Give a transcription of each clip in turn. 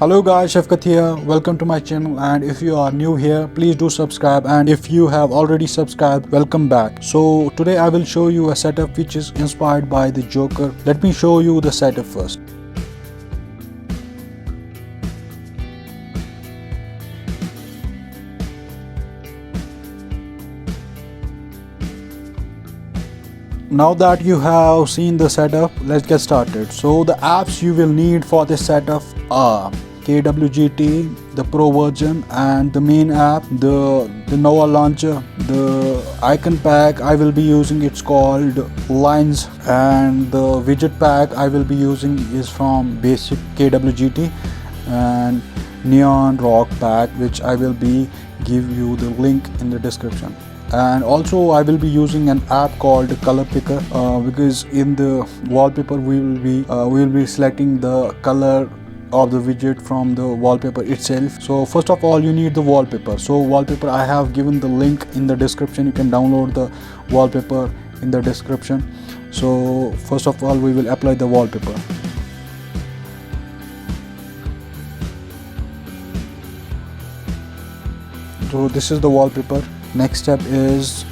Hello guys, Shafkat here. Welcome to my channel, and if you are new here, please do subscribe, and if you have already subscribed, welcome back. So today I will show you a setup which is inspired by the Joker. Let me show you the setup first. Now that you have seen the setup, let's get started. So the apps you will need for this setup are KWGT, the Pro version, and the main app, the Nova launcher. The icon pack I will be using, it's called Lines, and the widget pack I will be using is from basic KWGT, and Neon Rock pack, which I will be give you the link in the description. And also I will be using an app called Color Picker, because in the wallpaper we will be selecting the color of the widget from the wallpaper itself. So first of all you need the wallpaper. So wallpaper I have given the link in the description. You can download the wallpaper in the description. So first of all we will apply the wallpaper. So this is the wallpaper. Next step is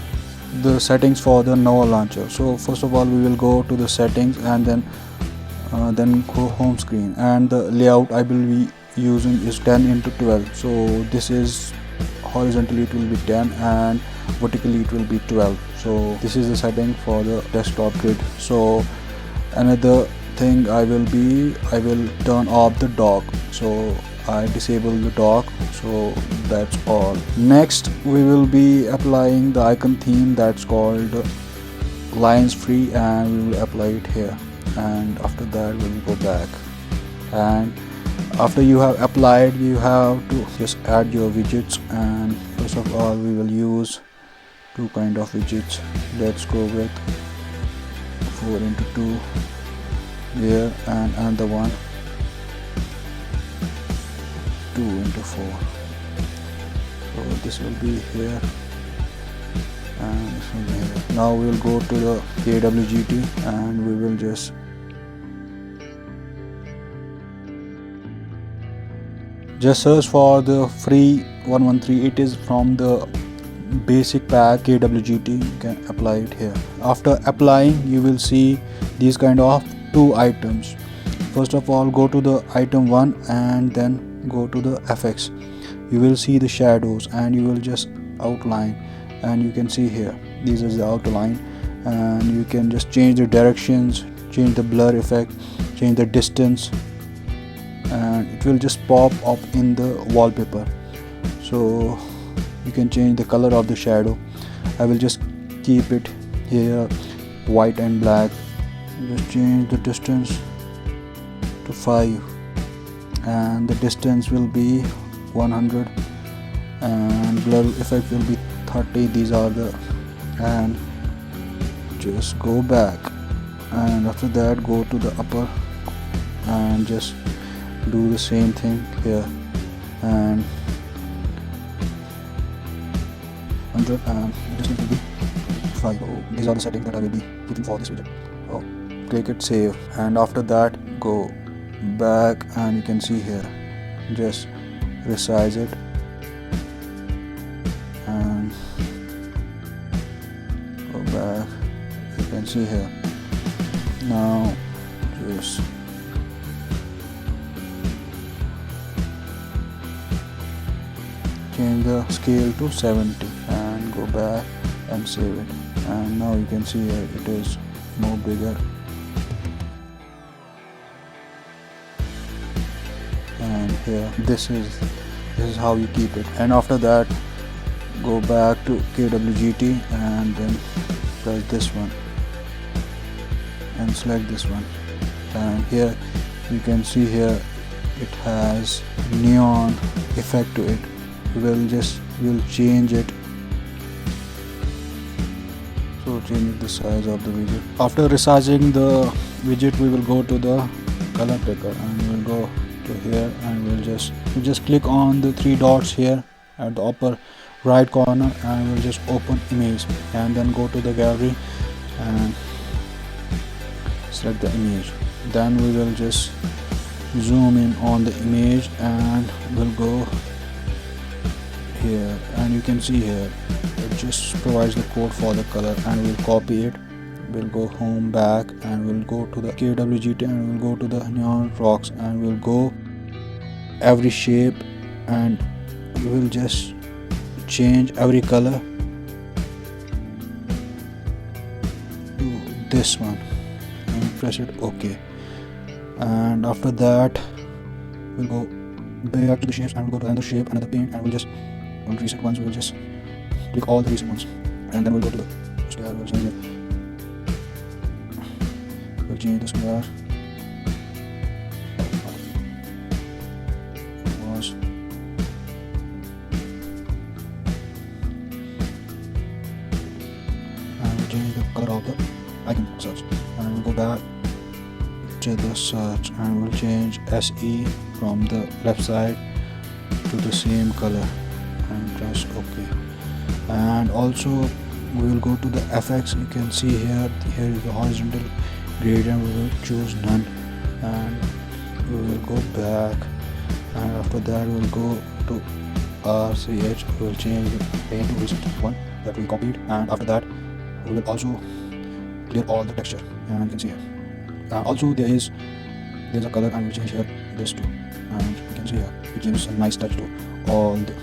the settings for the Nova launcher. So first of all we will go to the settings, and then go home screen, and the layout I will be using is 10:12. So this is horizontally it will be 10 and vertically it will be 12. So this is the setting for the desktop grid. So another thing I will turn off the dock. So I disable the dock. So that's all. Next we will be applying the icon theme that's called Lines Free, and we will apply it here. And after that we will go back, and after you have applied you have to just add your widgets. And first of all we will use two kind of widgets. Let's go with 4x2 there, and another one 2x4. So this will be here, and this will be here. Now we will go to the KWGT, and we will just search for the free 113. It is from the basic pack KWGT. You can apply it here. After applying you will see these kind of two items. First of all go to the item 1 and then go to the FX. You will see the shadows, and you will just outline, and you can see here this is the outline, and you can just change the directions, change the blur effect, change the distance, and it will just pop up in the wallpaper. So you can change the color of the shadow. I will just keep it here white and black. Just change the distance to 5, and the distance will be 100, and blur effect will be 30. These are the, and just go back, and after that go to the upper and just do the same thing here, and 100, and this will be 5. Oh, these are the settings that I will be keeping for this widget. Oh, click it, save, and after that go back, and you can see here just resize it, and go back. You can see here. Now just change the scale to 70 and go back and save it, and now you can see here it is more bigger. And here this is how you keep it. And after that go back to KWGT, and then press this one and select this one, and here you can see here it has neon effect to it. We'll change it. So change the size of the widget. After resizing the widget we will go to the color picker, and we will go to here, and we'll just click on the three dots here at the upper right corner, and we'll just open image, and then go to the gallery and select the image. Then we will just zoom in on the image and we'll go here, and you can see here it just provides the code for the color, and we'll copy it. We'll go home, back, and we'll go to the KWGT, and we'll go to the neon rocks, and we'll go every shape, and we will just change every color to this one and press it OK. And after that we'll go back to the shapes and we'll go to another shape, another paint, and we'll just on recent ones we'll just click all the recent ones, and then we'll go to the square. We'll change it. We'll change the square. Was and we'll change the color of the icon search, and we'll go back to the search and we'll change SE from the left side to the same color and press OK. And also we will go to the FX. You can see here is the horizontal gradient. We will choose none, and we will go back, and after that we will go to RCH. We will change the paint to recent one that we copied, and after that we will also clear all the texture, and you can see here. Also there's a color, and we'll change here this too, and you can see here it gives a nice touch to all the,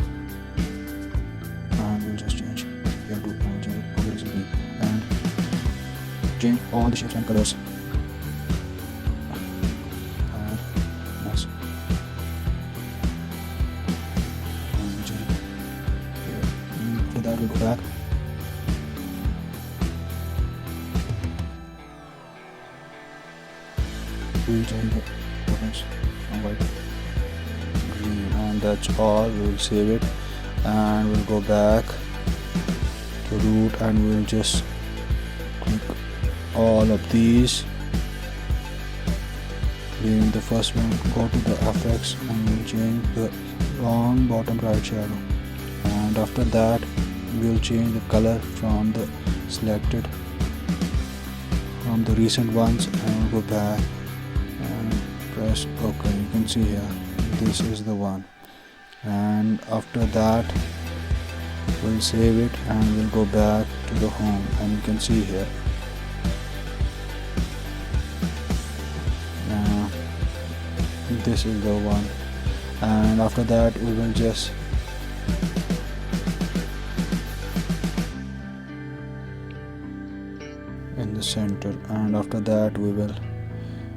and we'll just change here too, and we'll change it over recently and change all the shapes and colors. And nice. And we'll change it here. After that we'll go back. We'll change the buttons from white to green, and that's all. We'll save it, and we'll go back to root, and we'll just click all of these. Clean the first one, go to the FX, and we'll change the wrong bottom right shadow, and after that we'll change the color from the selected from the recent ones, and we'll go back and press OK. You can see here this is the one, and after that we'll save it, and we'll go back to the home, and you can see here this is the one, and after that we will just in the center, and after that we will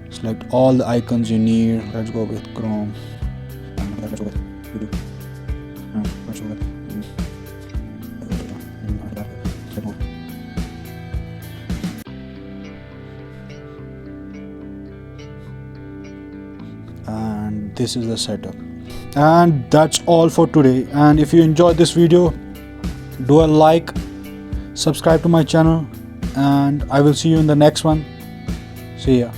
select all the icons you need. Let's go with Chrome, and let's go with YouTube, and let's go with and this is the setup. And that's all for today, and if you enjoyed this video, do a like, subscribe to my channel, and I will see you in the next one. See ya.